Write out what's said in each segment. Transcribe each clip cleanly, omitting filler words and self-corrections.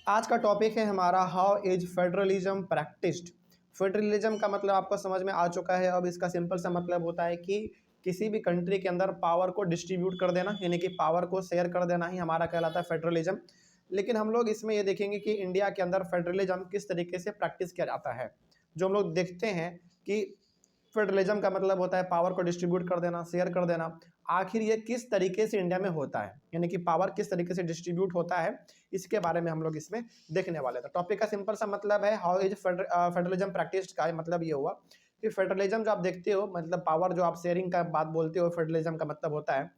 आज का टॉपिक है हमारा how is federalism practised. Federalism का मतलब आपको समझ में आ चुका है। अब इसका सिंपल सा मतलब होता है कि किसी भी कंट्री के अंदर पावर को डिस्ट्रीब्यूट कर देना, यानी कि पावर को शेयर कर देना ही हमारा कहलाता है फेडरलिज्म। लेकिन हम लोग इसमें ये देखेंगे कि इंडिया के अंदर फेडरलिज्म किस तरीके से प्रैक्टिस किया जाता है। जो हम लोग देखते हैं कि फेडरलिज्म का मतलब होता है पावर को डिस्ट्रीब्यूट कर देना, शेयर कर देना। आखिर ये किस तरीके से इंडिया में होता है, यानी कि पावर किस तरीके से डिस्ट्रीब्यूट होता है, इसके बारे में हम लोग इसमें देखने वाले थे। टॉपिक का सिंपल सा मतलब है हाउ इज फेडरलिज्म प्रैक्टिस्ड का मतलब ये हुआ कि फेडरलिज्म जो आप देखते हो, मतलब पावर जो आप शेयरिंग का बात बोलते हो, फेडरलिज्म का मतलब होता है,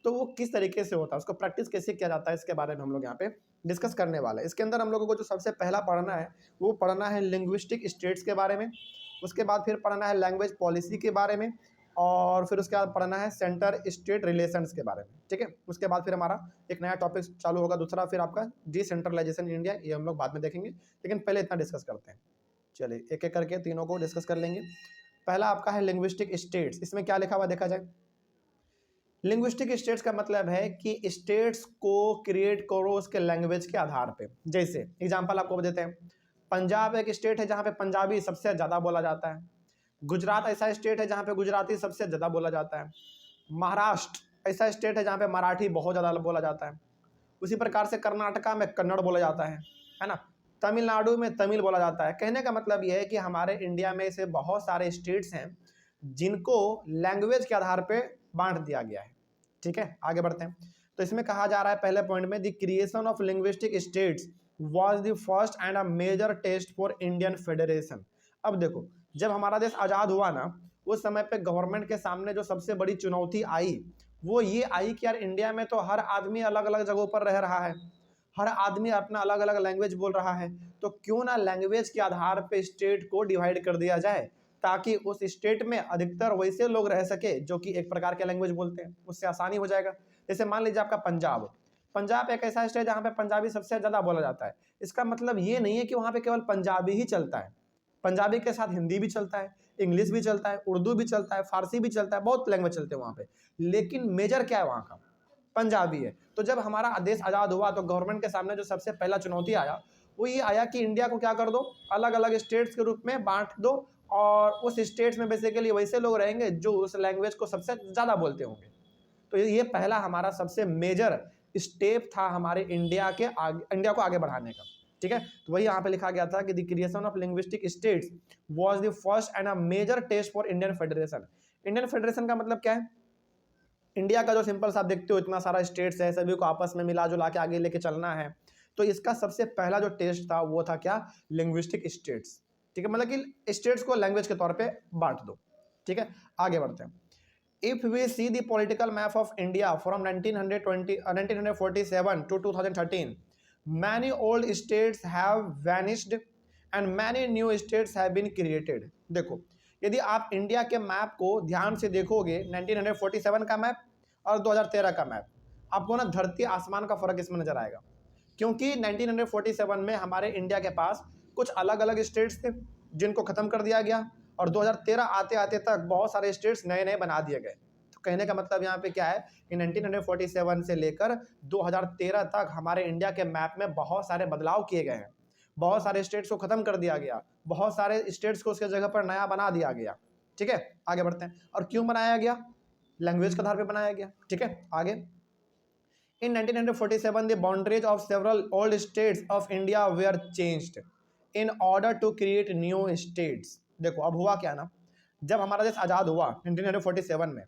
तो वो किस तरीके से होता है, उसको प्रैक्टिस कैसे किया जाता है, इसके बारे में हम लोग यहाँ पे डिस्कस करने वाले हैं। इसके अंदर हम लोगों को जो सबसे पहला पढ़ना है वो पढ़ना है लिंग्विस्टिक स्टेट्स के बारे में। उसके बाद फिर पढ़ना है लैंग्वेज पॉलिसी के बारे में, और फिर उसके बाद पढ़ना है सेंटर स्टेट रिलेशंस के बारे में। ठीक है, उसके बाद फिर हमारा एक नया टॉपिक चालू होगा, दूसरा फिर आपका डिसेंट्रलाइजेशन इंडिया, ये हम लोग बाद में देखेंगे। लेकिन पहले इतना डिस्कस करते हैं। चलिए एक एक करके तीनों को डिस्कस कर लेंगे। पहला आपका है लिंग्विस्टिक स्टेट्स। इसमें क्या लिखा हुआ देखा जाए। लिंग्विस्टिक स्टेट्स का मतलब है कि स्टेट्स को क्रिएट करो उसके लैंग्वेज के आधार पे। जैसे एग्जांपल आपको देते हैं, पंजाब एक स्टेट है जहाँ पे पंजाबी सबसे ज़्यादा बोला जाता है। गुजरात ऐसा स्टेट है जहाँ पे गुजराती सबसे ज़्यादा बोला जाता है। महाराष्ट्र ऐसा स्टेट है जहाँ पे मराठी बहुत ज़्यादा बोला जाता है। उसी प्रकार से कर्नाटका में कन्नड़ बोला जाता है ना। तमिलनाडु में तमिल बोला जाता है। कहने का मतलब यह है कि हमारे इंडिया में से बहुत सारे स्टेट्स हैं जिनको लैंग्वेज के आधार पे बांट दिया गया है। ठीक है, आगे बढ़ते हैं। तो इसमें कहा जा रहा है पहले पॉइंट में, the creation of linguistic states was the first and a major test for Indian federation. अब देखो, जब हमारा देश आज़ाद हुआ ना, उस समय पे गवर्नमेंट के सामने जो सबसे बड़ी चुनौती आई वो ये आई कि यार इंडिया में तो हर आदमी अलग अलग जगहों पर रह रहा है, हर आदमी अपना अलग अलग लैंग्वेज बोल रहा है, तो क्यों ना लैंग्वेज के आधार पे स्टेट को डिवाइड कर दिया जाए, ताकि उस स्टेट में अधिकतर वैसे लोग रह सके जो कि एक प्रकार के लैंग्वेज बोलते हैं, उससे आसानी हो जाएगा। जैसे मान लीजिए आपका पंजाब, पंजाब एक ऐसा स्टेट जहाँ पे पंजाबी सबसे ज़्यादा बोला जाता है। इसका मतलब ये नहीं है कि वहाँ पे केवल पंजाबी ही चलता है, पंजाबी के साथ हिंदी भी चलता है, इंग्लिश भी चलता है, उर्दू भी चलता है, फारसी भी चलता है, बहुत लैंग्वेज चलते हैं वहाँ पे। लेकिन मेजर क्या है वहाँ का, पंजाबी है। तो जब हमारा देश आज़ाद हुआ तो गवर्नमेंट के सामने जो सबसे पहला चुनौती आया वो ये आया कि इंडिया को क्या कर दो, अलग अलग स्टेट्स के रूप में बांट दो, और उस स्टेट्स में बेसिकली वैसे लोग रहेंगे जो उस लैंग्वेज को सबसे ज़्यादा बोलते होंगे। तो ये पहला हमारा सबसे मेजर स्टेप था हमारे इंडिया को आगे बढ़ाने का। ठीक है, तो वही यहाँ पे लिखा गया था कि the creation of linguistic states was the first and a major test for Indian federation. Indian federation का मतलब क्या है, इंडिया का जो सिंपल सा आप देखते हो इतना सारा स्टेट्स है, सभी को आपस में मिला जुला के आगे लेके चलना है। तो इसका सबसे पहला जो टेस्ट था वो था क्या, लिंग्विस्टिक स्टेट्स। ठीक है, मतलब कि स्टेट्स को लैंग्वेज के तौर पे बांट दो। ठीक है, आगे बढ़ते हैं। If we see the political map of India from 1947 to 2013, many old states have vanished and many new states have been created। देखो, यदि आप इंडिया के मैप को ध्यान से देखोगे, 1947 का मैप और 2013 का मैप, आपको ना धरती आसमान का फर्क इसमें नजर आएगा। क्योंकि 1947 में हमारे इंडिया के पास कुछ अलग अलग स्टेट्स थे जिनको खत्म कर दिया गया, और 2013 आते आते तक बहुत सारे स्टेट्स नए नए बना दिए गए। तो कहने का मतलब यहाँ पे क्या है कि 1947 से लेकर 2013 तक हमारे इंडिया के मैप में बहुत सारे बदलाव किए गए हैं। बहुत सारे स्टेट्स को खत्म कर दिया गया, बहुत सारे स्टेट्स को उसके जगह पर नया बना दिया गया। ठीक है, आगे बढ़ते हैं। और क्यों बनाया गया, लैंग्वेज के आधार पर बनाया गया। ठीक है, आगे। In 1947, the boundaries of several old states of India were changed in order to create new states। देखो अब हुआ क्या ना, जब हमारा देश आज़ाद हुआ 1947 में,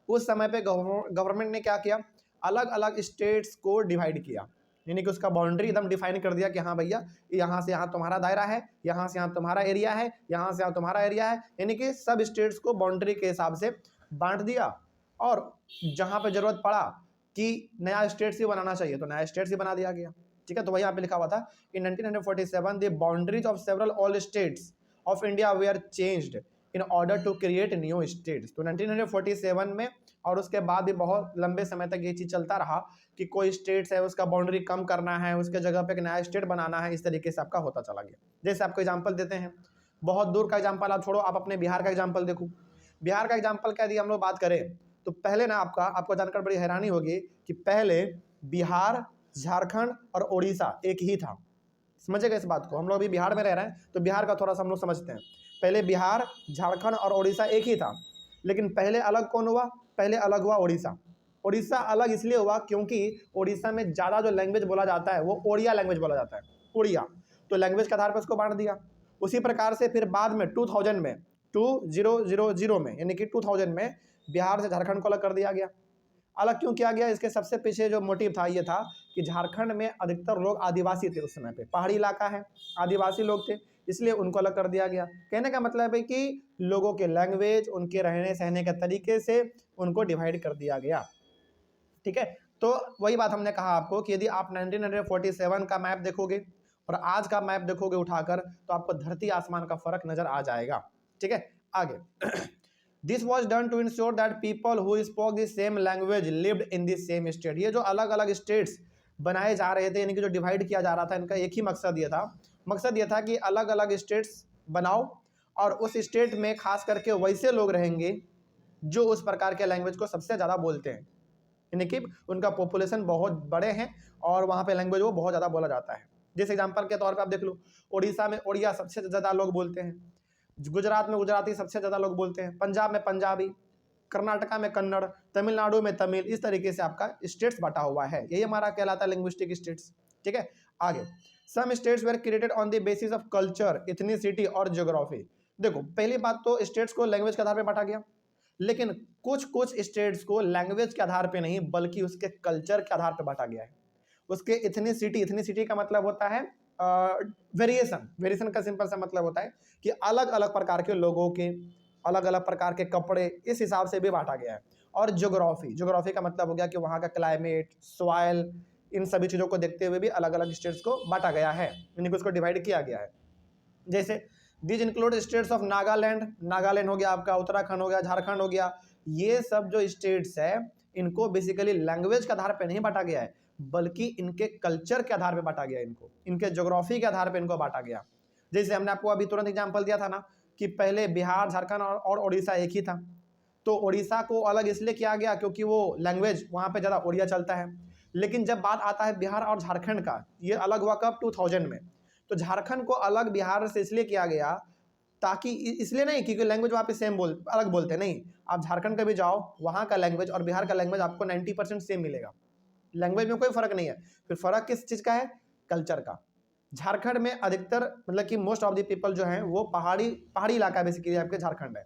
उस समय पे गवर्नमेंट ने क्या किया, अलग अलग स्टेट्स को डिवाइड किया, यानी कि उसका बाउंड्री एकदम डिफाइन कर दिया कि हाँ भैया यहाँ से यहाँ तुम्हारा दायरा है, यहाँ से यहाँ तुम्हारा एरिया है, यहाँ से यहाँ तुम्हारा एरिया है, यानी कि सब स्टेट्स को बाउंड्री के हिसाब से बांट दिया। और जहाँ पे जरूरत पड़ा कि नया स्टेट्स ही बनाना चाहिए तो नया स्टेट्स ही बना दिया गया। ठीक है, तो वही यहाँ पे लिखा हुआ था in 1947 the boundaries of several old states of India were changed in order to create new states. तो 1947 में और उसके बाद भी बहुत लंबे समय तक ये चीज़ चलता रहा कि कोई स्टेट्स है उसका बाउंड्री कम करना है, उसके जगह पे एक नया स्टेट बनाना है, इस तरीके से आपका होता चला गया। जैसे आपको एग्जाम्पल देते हैं, बहुत दूर का एग्जाम्पल आप छोड़ो, आप अपने बिहार का एग्जाम्पल देखो। बिहार का एग्जाम्पल क्या यदि हम लोग बात करें तो पहले ना आपको जानकर बड़ी हैरानी होगी कि पहले बिहार, झारखंड और उड़ीसा एक ही था। समझेगा इस बात को। हम लोग अभी बिहार में रह रहे हैं तो बिहार का थोड़ा सा हम लोग समझते हैं। पहले बिहार, झारखंड और उड़ीसा एक ही था, लेकिन पहले अलग कौन हुआ? पहले अलग हुआ उड़ीसा। उड़ीसा अलग इसलिए हुआ क्योंकि उड़ीसा में ज़्यादा जो लैंग्वेज बोला जाता है वो ओडिया लैंग्वेज बोला जाता है, उड़िया। तो लैंग्वेज के आधार पर उसको बांट दिया। उसी प्रकार से फिर बाद में 2000 में 2000 में यानी कि 2000 में बिहार से झारखंड को अलग कर दिया गया। अलग क्यों किया गया? इसके सबसे पीछे जो मोटिव था ये था कि झारखंड में अधिकतर लोग आदिवासी थे, उस समय पे पहाड़ी इलाका है, आदिवासी लोग थे, इसलिए उनको अलग कर दिया गया। कहने का मतलब है कि लोगों के लैंग्वेज, उनके रहने सहने के तरीके से उनको डिवाइड कर दिया गया। ठीक है, तो वही बात हमने कहा आपको कि यदि आप 1947 का मैप देखोगे और आज का मैप देखोगे उठाकर, तो आपको धरती आसमान का फर्क नजर आ जाएगा। ठीक है, आगे this was done to ensure that people who spoke the same language lived in the same state. ये जो अलग अलग स्टेट्स बनाए जा रहे थे, यानी कि जो डिवाइड किया जा रहा था, इनका एक ही मकसद ये था। मकसद ये था कि अलग अलग स्टेट्स बनाओ और उस स्टेट में खास करके वैसे लोग रहेंगे जो उस प्रकार के लैंग्वेज को सबसे ज़्यादा बोलते हैं, यानी कि उनका पॉपुलेशन बहुत बड़े हैं और वहाँ पे लैंग्वेज वो बहुत ज़्यादा बोला जाता है। जैसे एग्जांपल के तौर पे आप देख लो, उड़ीसा में उड़िया सबसे ज़्यादा लोग बोलते हैं, गुजरात में गुजराती सबसे ज़्यादा लोग बोलते हैं, पंजाब में पंजाबी, कर्नाटका में कन्नड़, तमिलनाडु में तमिल। इस तरीके से आपका स्टेट्स बटा हुआ है, यही हमारा कहलाता है लिंग्विस्टिक स्टेट्स। ठीक है, आगे some states were created on the basis of culture, ethnicity और ज्योग्राफी। देखो, पहली बात तो स्टेट्स को लैंग्वेज के आधार पर बांटा गया, लेकिन कुछ कुछ स्टेट्स को लैंग्वेज के आधार पे नहीं बल्कि उसके कल्चर के आधार पे बांटा गया है। उसके इथनिसिटी, इथनिसिटी का मतलब होता है वेरिएशन। वेरिएशन का सिंपल सा मतलब होता है कि अलग अलग प्रकार के लोगों के अलग अलग प्रकार के कपड़े, इस हिसाब से भी बांटा गया है। और ज्योग्राफी, ज्योग्राफी का मतलब हो गया कि वहाँ का क्लाइमेट, सॉइल, इन सभी चीज़ों को देखते हुए भी अलग अलग स्टेट्स को बांटा गया है, यानी कि उसको डिवाइड किया गया है। जैसे this include states of Nagaland, Nagaland हो गया आपका, उत्तराखंड हो गया, झारखंड हो गया। ये सब जो स्टेट्स है इनको बेसिकली लैंग्वेज के आधार पे नहीं बांटा गया है बल्कि इनके कल्चर के आधार पे बांटा गया, इनको इनके ज्योग्राफी के आधार पे इनको बांटा गया। जैसे हमने आपको अभी तुरंत एग्जांपल दिया था ना कि पहले बिहार, झारखंड और उड़ीसा एक ही था, तो उड़ीसा को अलग इसलिए किया गया क्योंकि वो लैंग्वेज वहाँ पे ज़्यादा उड़िया चलता है। लेकिन जब बात आता है बिहार और झारखंड का, ये अलग हुआ कब? 2000 में। तो झारखंड को अलग बिहार से इसलिए किया गया ताकि, इसलिए नहीं क्योंकि लैंग्वेज वहाँ पे सेम अलग बोलते नहीं। आप झारखंड का भी जाओ, वहाँ का लैंग्वेज और बिहार का लैंग्वेज आपको 90% सेम मिलेगा, लैंग्वेज में कोई फर्क नहीं है। फिर फर्क किस चीज़ का है? कल्चर का। झारखंड में अधिकतर मतलब कि मोस्ट ऑफ द पीपल जो हैं वो पहाड़ी इलाका बेसिकली आपके झारखंड है,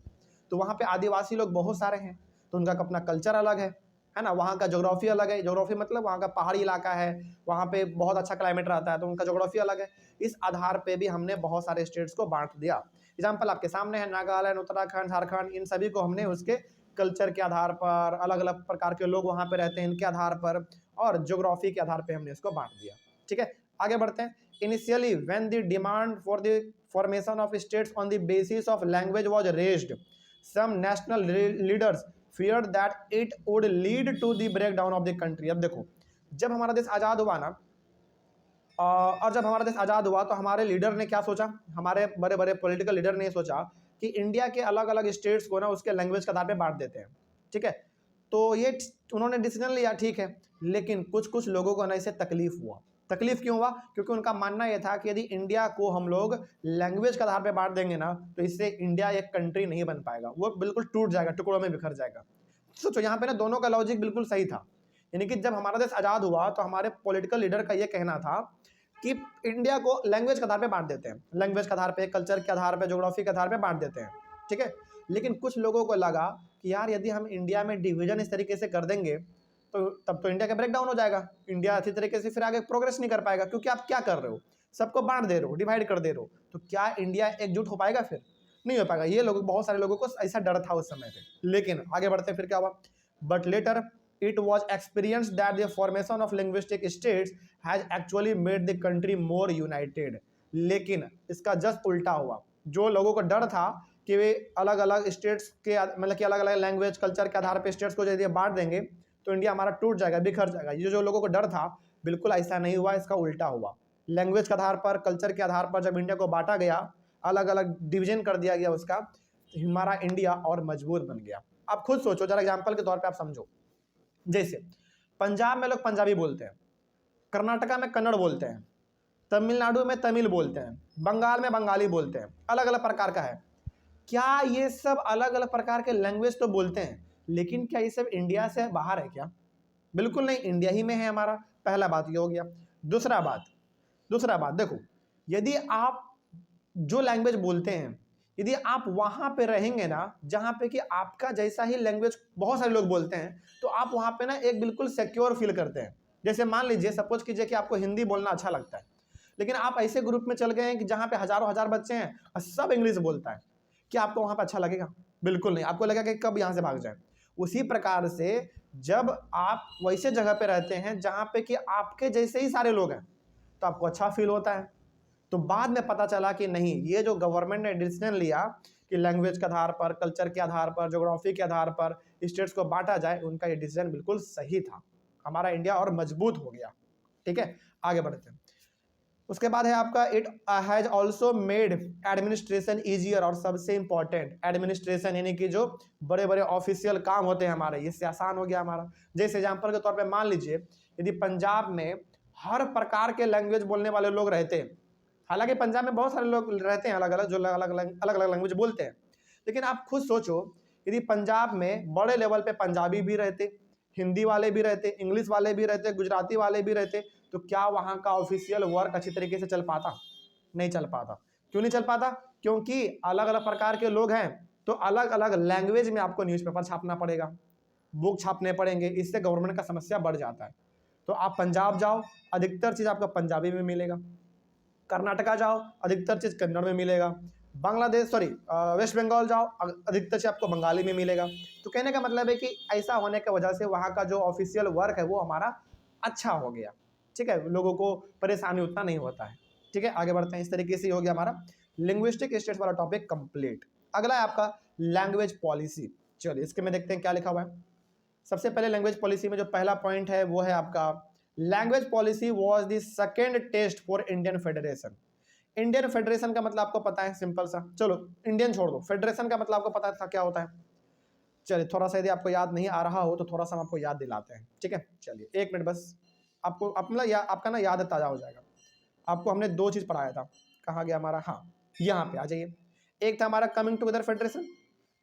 तो वहाँ पे आदिवासी लोग बहुत सारे हैं, तो उनका अपना कल्चर अलग है ना। वहाँ का ज्योग्राफी अलग है, ज्योग्राफी मतलब वहाँ का पहाड़ी इलाका है, वहाँ पे बहुत अच्छा क्लाइमेट रहता है, तो उनका ज्योग्राफी अलग है। इस आधार पे भी हमने बहुत सारे स्टेट्स को बांट दिया। एग्जाम्पल आपके सामने है, नागालैंड, उत्तराखंड, झारखंड, इन सभी को हमने उसके कल्चर के आधार पर, अलग अलग प्रकार के लोग वहाँ पे रहते हैं इनके आधार पर, और ज्योग्राफी के आधार पर हमने इसको बांट दिया। ठीक है, आगे बढ़ते हैं। Initially when the demand for the formation of states on the basis of language was raised, some national leaders feared that it would lead to the breakdown of the country। अब देखो, जब हमारा देश आज़ाद हुआ ना, और जब हमारा देश आज़ाद हुआ तो हमारे लीडर ने क्या सोचा, हमारे बड़े बड़े पॉलिटिकल लीडर ने सोचा कि इंडिया के अलग अलग स्टेट्स को ना उसके लैंग्वेज के आधार पे बांट देते हैं। ठीक है, तो ये उन्होंने डिसीजन लिया, ठीक है, लेकिन कुछ कुछ लोगों को ना इससे तकलीफ हुआ। तकलीफ क्यों हुआ? क्योंकि उनका मानना यह था कि यदि इंडिया को हम लोग लैंग्वेज के आधार पे बांट देंगे ना तो इससे इंडिया एक कंट्री नहीं बन पाएगा, वो बिल्कुल टूट जाएगा, टुकड़ों में बिखर जाएगा। सोचो यहाँ पे ना दोनों का लॉजिक बिल्कुल सही था। यानी कि जब हमारा देश आज़ाद हुआ तो हमारे पॉलिटिकल लीडर का ये कहना था कि इंडिया को लैंग्वेज के आधार पे बांट देते हैं, लैंग्वेज के आधार पे, कल्चर के आधार पे, ज्योग्राफी के आधार पे बांट देते हैं। ठीक है, लेकिन कुछ लोगों को लगा कि यार यदि हम इंडिया में डिवीजन इस तरीके से कर देंगे तो तब तो इंडिया का ब्रेकडाउन हो जाएगा, इंडिया अच्छी तरीके से फिर आगे प्रोग्रेस नहीं कर पाएगा, क्योंकि आप क्या कर रहे हो, सबको बांट दे रहे हो, डिवाइड कर दे रहे हो, तो क्या इंडिया एकजुट हो पाएगा? फिर नहीं हो पाएगा। ये लोग, बहुत सारे लोगों को ऐसा डर था उस समय पे। लेकिन आगे बढ़ते फिर क्या हुआ? But later it was experienced that the formation of linguistic states has actually made the country more united। लेकिन इसका जस्ट उल्टा हुआ। जो लोगों को डर था कि वे अलग अलग स्टेट्स के मतलब कि अलग अलग लैंग्वेज, कल्चर के आधार पे स्टेट्स को यदि बांट देंगे तो इंडिया हमारा टूट जाएगा, बिखर जाएगा, ये जो लोगों को डर था बिल्कुल ऐसा नहीं हुआ, इसका उल्टा हुआ। लैंग्वेज के आधार पर, कल्चर के आधार पर जब इंडिया को बांटा गया, अलग अलग डिवीजन कर दिया गया उसका, हमारा इंडिया और मजबूत बन गया। आप खुद सोचो जरा, एग्जाम्पल के तौर पर आप समझो, जैसे पंजाब में लोग पंजाबी बोलते हैं, कर्नाटका में कन्नड़ बोलते हैं, तमिलनाडु में तमिल बोलते हैं, बंगाल में बंगाली बोलते हैं, अलग अलग प्रकार का है। क्या ये सब अलग अलग प्रकार के लैंग्वेज तो बोलते हैं, लेकिन क्या ये सब इंडिया से बाहर है क्या? बिल्कुल नहीं, इंडिया ही में है हमारा। पहला बात ये हो गया। दूसरा बात देखो, यदि आप जो लैंग्वेज बोलते हैं, यदि आप वहां पे रहेंगे ना जहां पे कि आपका जैसा ही लैंग्वेज बहुत सारे लोग बोलते हैं, तो आप वहां पे ना एक बिल्कुल सिक्योर फील करते हैं। जैसे मान लीजिए, सपोज कीजिए कि आपको हिंदी बोलना अच्छा लगता है, लेकिन आप ऐसे ग्रुप में चल गए हैं कि जहां पे हजारों हजार बच्चे हैं और सब इंग्लिश बोलता है, क्या आपको वहां पे अच्छा लगेगा? बिल्कुल नहीं, आपको लगेगा कि कब यहां से भाग जाए। उसी प्रकार से जब आप वैसे जगह पे रहते हैं जहां पे कि आपके जैसे ही सारे लोग हैं, तो आपको अच्छा फील होता है। तो बाद में पता चला कि नहीं, ये जो गवर्नमेंट ने डिसीजन लिया कि लैंग्वेज के आधार पर, कल्चर के आधार पर, ज्योग्राफी के आधार पर स्टेट्स को बांटा जाए, उनका ये डिसीजन बिल्कुल सही था। हमारा इंडिया और मजबूत हो गया। ठीक है, आगे बढ़ते हैं। उसके बाद है आपका, it has also made administration easier, और सबसे इंपॉर्टेंट एडमिनिस्ट्रेशन, यानी कि जो बड़े बड़े ऑफिशियल काम होते हैं हमारे, इससे आसान हो गया हमारा। जैसे एग्जाम्पल के तौर पे मान लीजिए, यदि पंजाब में हर प्रकार के लैंग्वेज बोलने वाले लोग रहते हैं, हालांकि पंजाब में बहुत सारे लोग रहते हैं अलग अलग, जो अलग अलग लैंग्वेज बोलते हैं, लेकिन आप खुद सोचो, यदि पंजाब में बड़े लेवल पे पंजाबी भी रहते, हिंदी वाले भी रहते, इंग्लिश वाले भी रहते, गुजराती वाले भी रहते, तो क्या वहाँ का ऑफिशियल वर्क अच्छी तरीके से चल पाता? नहीं चल पाता। क्यों नहीं चल पाता? क्योंकि अलग अलग प्रकार के लोग हैं, तो अलग अलग लैंग्वेज में आपको न्यूज़पेपर छापना पड़ेगा, बुक छापने पड़ेंगे, इससे गवर्नमेंट का समस्या बढ़ जाता है। तो आप पंजाब जाओ, अधिकतर चीज़ आपको पंजाबी में मिलेगा, कर्नाटका जाओ, अधिकतर चीज़ कन्नड़ में मिलेगा, बांग्लादेश वेस्ट बंगाल जाओ, अधिकतर चीज़ आपको बंगाली में मिलेगा। तो कहने का मतलब है कि ऐसा होने की वजह से वहाँ का जो ऑफिशियल वर्क है वो हमारा अच्छा हो गया। ठीक है, लोगों को परेशानी उतना नहीं होता है। ठीक है, आगे बढ़ते हैं। इस तरीके से हो गया हमारा लिंग्विस्टिक स्टेट्स वाला टॉपिक कंप्लीट। अगला है आपका लैंग्वेज पॉलिसी। चलिए इसके में देखते हैं क्या लिखा हुआ है। सबसे पहले लैंग्वेज पॉलिसी में जो पहला पॉइंट है वो है आपका, language policy was the second test for Indian federation. Indian federation का मतलब आपको पता है, सिंपल सा। चलो इंडियन छोड़ दो, फेडरेशन का मतलब आपको पता था क्या होता है? चलिए थोड़ा सा, यदि आपको याद नहीं आ रहा हो तो थोड़ा सा हम आपको याद दिलाते हैं। ठीक है, चलिए 1 मिनट बस, आपको अपना आपका ना याद ताज़ा हो जाएगा। आपको हमने 2 चीज़ पढ़ाया था, कहाँ गया हमारा, हाँ यहाँ पे आ जाइए। एक था हमारा कमिंग टुगेदर फेडरेशन,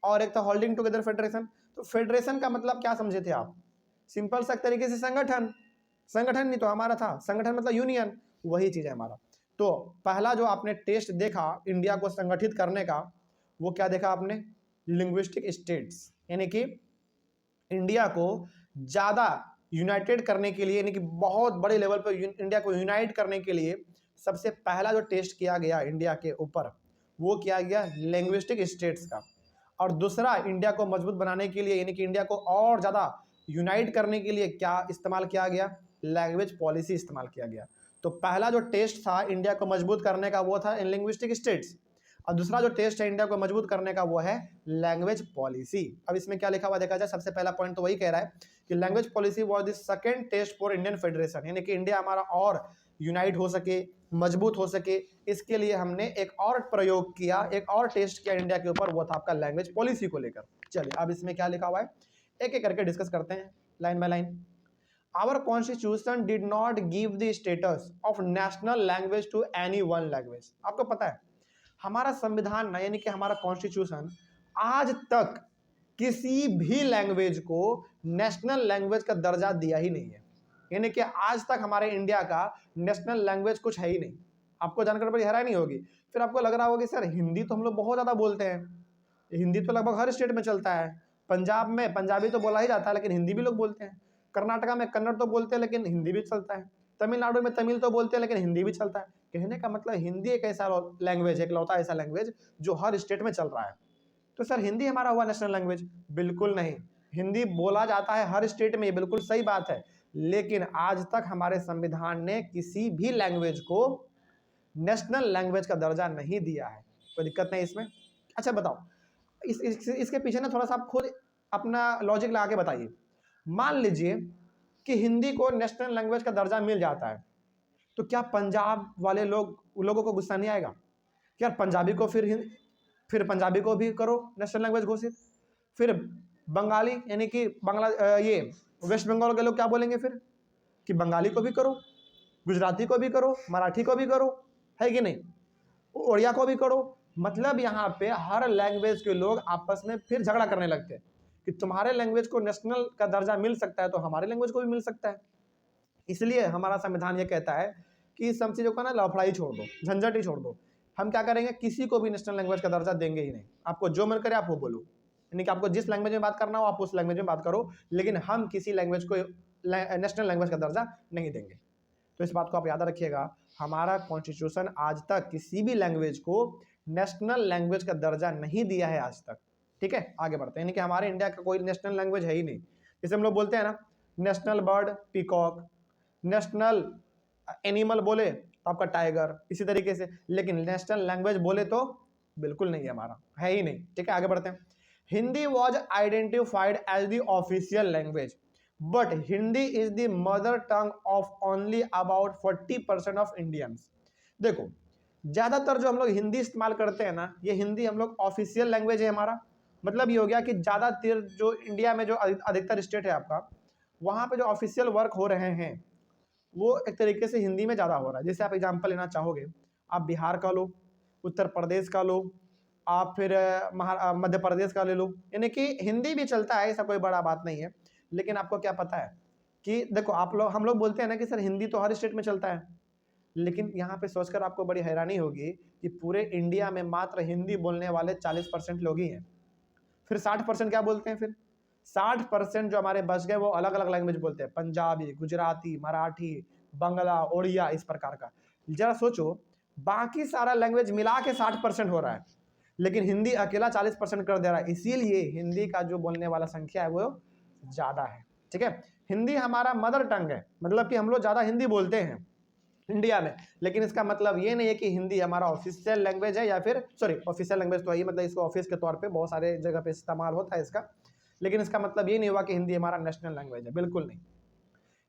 और एक था होल्डिंग टुगेदर फेडरेशन। तो फेडरेशन का मतलब क्या समझे थे आप? सिंपल सा तरीके से संगठन। संगठन नहीं तो हमारा था, संगठन मतलब यूनियन, वही चीज़ है हमारा। तो पहला जो आपने टेस्ट देखा इंडिया को संगठित करने का, वो क्या देखा आपने? लिंग्विस्टिक स्टेट्स, यानी कि इंडिया को ज़्यादा यूनाइटेड करने के लिए, यानी कि बहुत बड़े लेवल पर इंडिया को यूनाइट करने के लिए सबसे पहला जो टेस्ट किया गया इंडिया के ऊपर, वो किया गया लिंग्विस्टिक स्टेट्स का। और दूसरा, इंडिया को मजबूत बनाने के लिए, यानी कि इंडिया को और ज़्यादा यूनाइट करने के लिए क्या इस्तेमाल किया गया? लैंग्वेज पॉलिसी इस्तेमाल किया गया। तो पहला जो टेस्ट था इंडिया को मजबूत करने का वो था इन लिंग्विस्टिक स्टेट्स, और दूसरा जो टेस्ट है इंडिया को मजबूत करने का वो है लैंग्वेज पॉलिसी। अब इसमें क्या लिखा हुआ देखा जाए, सबसे पहला पॉइंट तो वही कह रहा है कि language policy was the second test for Indian federation, यानी कि इंडिया हमारा और यूनाइट हो सके, मजबूत हो सके, इसके लिए हमने एक और प्रयोग किया, एक और टेस्ट किया इंडिया के ऊपर, वो था आपका लैंग्वेज पॉलिसी को लेकर। चलिए अब इसमें क्या लिखा हुआ है एक एक करके डिस्कस करते हैं, line by line. Our constitution did not give the status of national language to any one language. आपको पता है हमारा संविधान ना, यानी कि हमारा कॉन्स्टिट्यूशन आज तक किसी भी लैंग्वेज को नेशनल लैंग्वेज का दर्जा दिया ही नहीं है। यानी कि आज तक हमारे इंडिया का नेशनल लैंग्वेज कुछ है ही नहीं। आपको जानकर बड़ी हैरानी होगी। फिर आपको लग रहा होगा कि सर हिंदी तो हम लोग बहुत ज़्यादा बोलते हैं, हिंदी तो लगभग हर स्टेट में चलता है। पंजाब में पंजाबी तो बोला ही जाता है, लेकिन हिंदी भी लोग बोलते हैं। कर्नाटका में कन्नड़ तो बोलते हैं, लेकिन हिंदी भी चलता है। तमिलनाडु में तमिल तो बोलते हैं, लेकिन हिंदी भी चलता है। कहने का मतलब हिंदी एक ऐसा लैंग्वेज, एक लौता ऐसा लैंग्वेज जो हर स्टेट में चल रहा है। तो सर हिंदी हमारा हुआ नेशनल लैंग्वेज? बिल्कुल नहीं, हिंदी बोला जाता है हर स्टेट में, ये बिल्कुल सही बात है, लेकिन आज तक हमारे संविधान ने किसी भी लैंग्वेज को नेशनल लैंग्वेज का दर्जा नहीं दिया है। कोई दिक्कत नहीं इसमें। अच्छा बताओ, इसके पीछे ना थोड़ा सा आप खुद अपना लॉजिक लगा के बताइए। मान लीजिए कि हिंदी को नेशनल लैंग्वेज का दर्जा मिल जाता है, तो क्या पंजाब वाले लोगों को गुस्सा नहीं आएगा? यार पंजाबी को फिर पंजाबी को भी करो नेशनल लैंग्वेज घोषित, फिर बंगाली यानी कि ये वेस्ट बंगाल के लोग क्या बोलेंगे फिर? कि बंगाली को भी करो। गुजराती को भी करो, मराठी को भी करो, है कि नहीं, उड़िया को भी करो। मतलब यहाँ पे हर लैंग्वेज के लोग आपस में फिर झगड़ा करने लगते हैं कि तुम्हारे लैंग्वेज को नेशनल का दर्जा मिल सकता है तो हमारे लैंग्वेज को भी मिल सकता है। इसलिए हमारा संविधान ये कहता है कि सब चीज़ों का ना लफड़ाई छोड़ दो, झंझट ही छोड़ दो। हम क्या करेंगे, किसी को भी नेशनल लैंग्वेज का दर्जा देंगे ही नहीं। आपको जो मन करे आप वो बोलो, यानी कि आपको जिस लैंग्वेज में बात करना हो आप उस लैंग्वेज में बात करो, लेकिन हम किसी लैंग्वेज को नेशनल लैंग्वेज का दर्जा नहीं देंगे। तो इस बात को आप याद रखिएगा, हमारा कॉन्स्टिट्यूशन आज तक किसी भी लैंग्वेज को नेशनल लैंग्वेज का दर्जा नहीं दिया है आज तक। ठीक है, आगे बढ़ते हैं। यानी कि हमारे इंडिया का कोई नेशनल लैंग्वेज है ही नहीं। जैसे हम लोग बोलते हैं ना, national bird peacock, national animal बोले तो आपका टाइगर, इसी तरीके से, लेकिन नेशनल लैंग्वेज बोले तो बिल्कुल नहीं है, हमारा है ही नहीं। ठीक है, आगे बढ़ते हैं। Hindi was identified as the official language, but Hindi is the mother tongue of only about 40% of Indians. देखो, ज्यादातर जो हम लोग हिंदी इस्तेमाल करते हैं ना, ये हिंदी हम लोग ऑफिशियल लैंग्वेज है हमारा। मतलब ये हो गया कि ज्यादातर जो इंडिया में जो अधिकतर स्टेट है आपका, वहाँ पे जो ऑफिशियल वर्क हो रहे हैं वो एक तरीके से हिंदी में ज़्यादा हो रहा है। जैसे आप एग्जांपल लेना चाहोगे, आप बिहार का लो, उत्तर प्रदेश का लो, आप फिर मध्य प्रदेश का ले लो, यानी कि हिंदी भी चलता है, ऐसा कोई बड़ा बात नहीं है। लेकिन आपको क्या पता है कि देखो, हम लोग बोलते हैं ना कि सर हिंदी तो हर स्टेट में चलता है, लेकिन यहाँ पे सोचकर आपको बड़ी हैरानी होगी कि पूरे इंडिया में मात्र हिंदी बोलने वाले 40% लोग ही हैं। फिर 60% क्या बोलते हैं, फिर 60% जो हमारे बच गए वो अलग अलग लैंग्वेज बोलते हैं, पंजाबी, गुजराती, मराठी, बंगला, उड़िया, इस प्रकार का। जरा सोचो, बाकी सारा लैंग्वेज मिला के 60% हो रहा है, लेकिन हिंदी अकेला 40% कर दे रहा है। इसीलिए हिंदी का जो बोलने वाला संख्या है वो ज़्यादा है। ठीक है, हिंदी हमारा मदर टंग है, मतलब कि हम लोग ज़्यादा हिंदी बोलते हैं इंडिया में, लेकिन इसका मतलब ये नहीं है कि हिंदी हमारा ऑफिशियल लैंग्वेज है, या फिर सॉरी, ऑफिशियल लैंग्वेज तो है, मतलब इसको ऑफिस के तौर पे बहुत सारे जगह पे इस्तेमाल होता है इसका, लेकिन इसका मतलब ये नहीं हुआ कि हिंदी हमारा नेशनल लैंग्वेज है, बिल्कुल नहीं।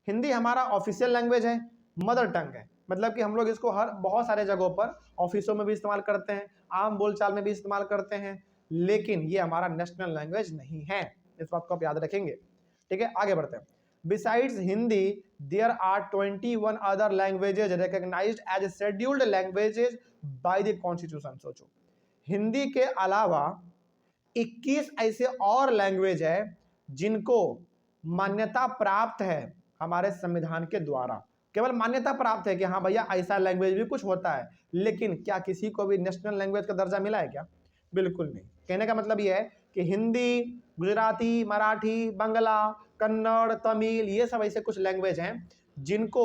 हिंदी हमारा ऑफिशियल लैंग्वेज है, मदर टंग है, मतलब कि हम लोग इसको हर बहुत सारे जगहों पर ऑफिसों में भी इस्तेमाल करते हैं, आम बोलचाल में भी इस्तेमाल करते हैं, लेकिन ये हमारा नेशनल लैंग्वेज नहीं है। इस बात को आप याद रखेंगे। ठीक है, आगे बढ़ते हैं। Besides Hindi, there are 21 other languages recognized as scheduled languages by the Constitution। सोचो, हिंदी के अलावा 21 ऐसे और लैंग्वेज है जिनको मान्यता प्राप्त है हमारे संविधान के द्वारा। केवल मान्यता प्राप्त है कि हाँ भैया ऐसा लैंग्वेज भी कुछ होता है, लेकिन क्या किसी को भी नेशनल लैंग्वेज का दर्जा मिला है क्या? बिल्कुल नहीं। कहने का मतलब यह है कि हिंदी, गुजराती, मराठी, बंगला, कन्नड़, तमिल, ये सब ऐसे कुछ लैंग्वेज हैं जिनको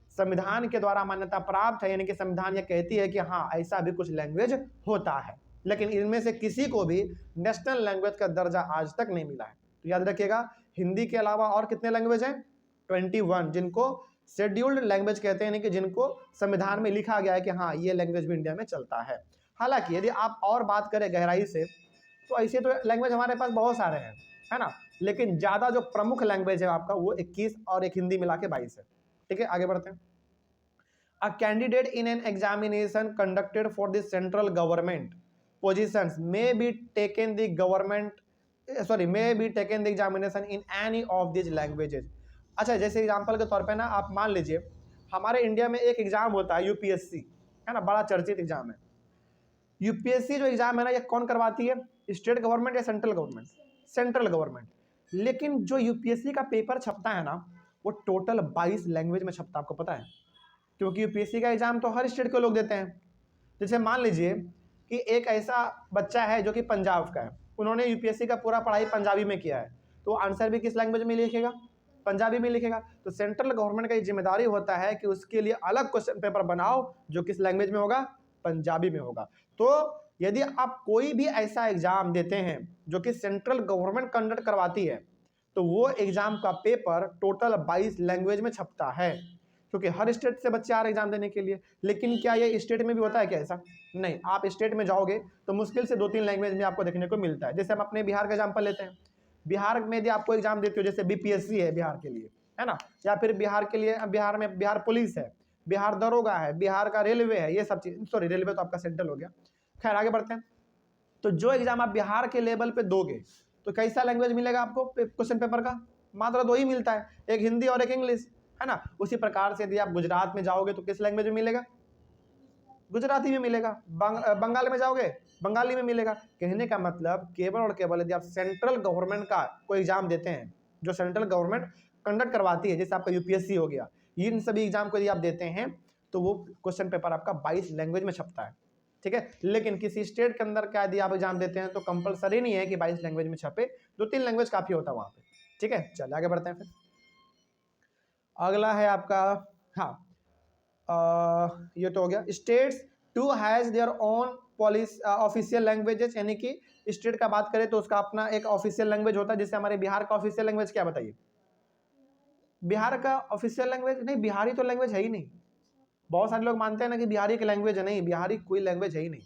संविधान के द्वारा मान्यता प्राप्त है, यानी कि संविधान ये कहती है कि हाँ ऐसा भी कुछ लैंग्वेज होता है, लेकिन इनमें से किसी को भी नेशनल लैंग्वेज का दर्जा आज तक नहीं मिला है। तो याद रखिएगा, हिंदी के अलावा और कितने लैंग्वेज हैं? 21, जिनको शेड्यूल्ड लैंग्वेज कहते हैं, यानी कि जिनको संविधान में लिखा गया है कि हाँ ये लैंग्वेज भी इंडिया में चलता है। हालांकि यदि आप और बात करें गहराई से तो ऐसे तो लैंग्वेज हमारे पास बहुत सारे हैं, है ना, लेकिन ज़्यादा जो प्रमुख लैंग्वेज है आपका वो 21 और एक हिंदी मिला के 22 है। ठीक है, आगे बढ़ते हैं। A candidate in an examination conducted for the central government positions may be taken the examination in any of this languages. अच्छा, जैसे एग्जाम्पल के तौर पे ना आप मान लीजिए हमारे इंडिया में एक एग्जाम होता है यूपीएससी, है ना, बड़ा चर्चित एग्जाम है। यूपीएससी जो एग्जाम है ना, ये कौन करवाती है? स्टेट गवर्नमेंट या सेंट्रल गवर्नमेंट? Central government. लेकिन जो यूपीएससी का पेपर छपता है ना, वो टोटल 22 लैंग्वेज में छपता है, आपको पता है? क्योंकि यूपीएससी का एग्जाम तो हर स्टेट के लोग देते हैं। जैसे मान लीजिए कि एक ऐसा बच्चा है जो कि पंजाब का है, उन्होंने यूपीएससी का पूरा पढ़ाई पंजाबी में किया है, तो आंसर भी किस लैंग्वेज में लिखेगा? पंजाबी में लिखेगा। तो सेंट्रल गवर्नमेंट का ये जिम्मेदारी होता है कि उसके लिए अलग क्वेश्चन पेपर बनाओ जो किस लैंग्वेज में होगा? पंजाबी में होगा। तो यदि आप कोई भी ऐसा एग्जाम देते हैं जो कि सेंट्रल गवर्नमेंट कंडक्ट करवाती है, तो वो एग्जाम का पेपर टोटल 22 लैंग्वेज में छपता है, क्योंकि हर स्टेट से बच्चे आ रहे एग्जाम देने के लिए। लेकिन क्या ये स्टेट में भी होता है क्या ऐसा? नहीं। आप स्टेट में जाओगे तो मुश्किल से 2-3 लैंग्वेज में आपको देखने को मिलता है। जैसे हम अपने बिहार का एग्जाम्पल लेते हैं, बिहार में यदि आपको एग्जाम देते हो, जैसे बीपीएससी है बिहार के लिए, है ना, या फिर बिहार के लिए बिहार में बिहार पुलिस है, बिहार दरोगा है, बिहार का रेलवे है, ये सब चीज, सॉरी रेलवे तो आपका सेंट्रल हो गया। खैर आगे बढ़ते हैं। तो जो एग्जाम आप बिहार के लेवल पे दोगे तो कैसा लैंग्वेज मिलेगा आपको क्वेश्चन पेपर का? मात्र 2 ही मिलता है, एक हिंदी और एक इंग्लिश, है ना। उसी प्रकार से यदि आप गुजरात में जाओगे तो किस लैंग्वेज में मिलेगा, गुजराती में मिलेगा। बंगाल में जाओगे बंगाली में मिलेगा। कहने का मतलब केवल और केवल यदि आप सेंट्रल गवर्नमेंट का कोई एग्जाम देते हैं, जो सेंट्रल गवर्नमेंट कंडक्ट करवाती है, जैसे आपका यूपीएससी हो गया, इन सभी एग्जाम को यदि आप देते हैं तो वो क्वेश्चन पेपर आपका 22 लैंग्वेज में छपता है, ठीक है। लेकिन किसी स्टेट के अंदर क्या यदि आप एग्जाम देते हैं तो कंपलसरी नहीं है कि 22 लैंग्वेज में छपे, 2-3 लैंग्वेज काफी होता है वहां पे, ठीक है। चलिए आगे बढ़ते हैं फिर। अगला है आपका, हाँ ये तो हो गया। States too has their own policies official languages, यानी कि स्टेट का बात करें तो उसका अपना एक ऑफिशियल लैंग्वेज होता है। जैसे हमारे बिहार का ऑफिशियल लैंग्वेज क्या, बताइए। बिहार का ऑफिशियल लैंग्वेज नहीं, बिहारी तो लैंग्वेज है ही नहीं। बहुत सारे लोग मानते हैं ना कि बिहारी की लैंग्वेज है, नहीं, बिहारी कोई लैंग्वेज है ही नहीं,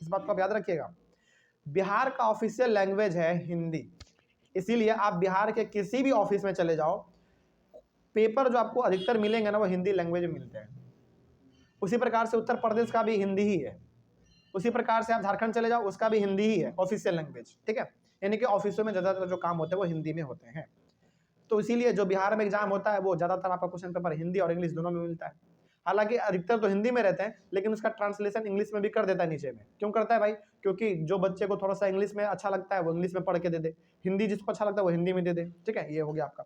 इस बात को आप याद रखिएगा। बिहार का ऑफिशियल लैंग्वेज है हिंदी, इसीलिए आप बिहार के किसी भी ऑफिस में चले जाओ, पेपर जो आपको अधिकतर मिलेंगे ना वो हिंदी लैंग्वेज में मिलते हैं। उसी प्रकार से उत्तर प्रदेश का भी हिंदी ही है, उसी प्रकार से आप झारखंड चले जाओ उसका भी हिंदी ही है ऑफिशियल लैंग्वेज, ठीक है। यानी कि ऑफिसों में ज़्यादातर जो काम होते हैं वो हिंदी में होते हैं। तो इसीलिए जो बिहार में एग्जाम होता है वो ज़्यादातर आपका क्वेश्चन पेपर हिंदी और इंग्लिश दोनों में मिलता है। हालांकि अधिकतर तो हिंदी में रहते हैं, लेकिन उसका ट्रांसलेशन इंग्लिश में भी कर देता है नीचे में। क्यों करता है भाई, क्योंकि जो बच्चे को थोड़ा सा इंग्लिश में अच्छा लगता है वो इंग्लिश में पढ़ के दे दे, हिंदी जिसको अच्छा लगता है वो हिंदी में दे दे, ठीक है। ये हो गया आपका।